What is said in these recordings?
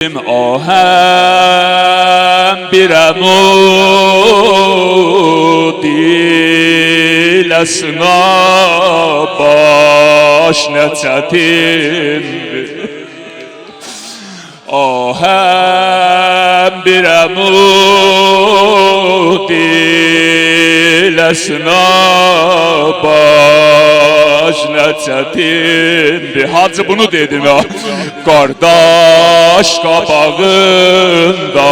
Ahem bir emud ilesine baş ne çetindir. Ahem bir emud ilesine baş ne çetindir. Hacı bunu dedim ya. Kardeş kapağında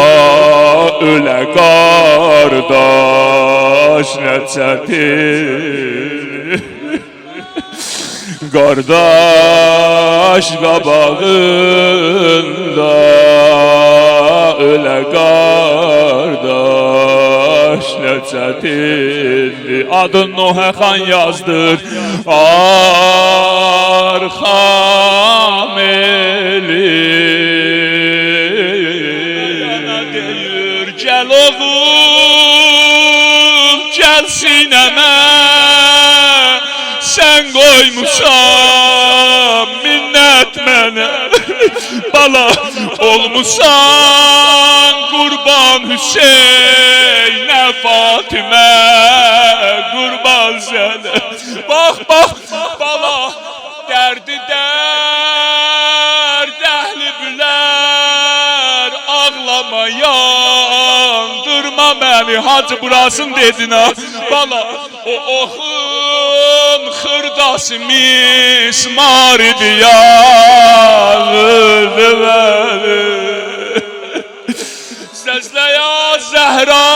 öyle kardeş ne çetin. Kardeş kapağında öyle kardeş ne çetin. Adın Nuh'a Xan yazdır arkam deyir. Gel oğul gel sineme, sen koymuşam minnet mene. Bala olmuşsan kurban Hüseyin'e Fatime, kurban sene. Bak bak bala derdi dert ehli büler, ağlama yandırma beni. Hacı burasın dedin ha bala, o oxun xırdası mismar idi yağırdı beni. Səslə ya Zəhra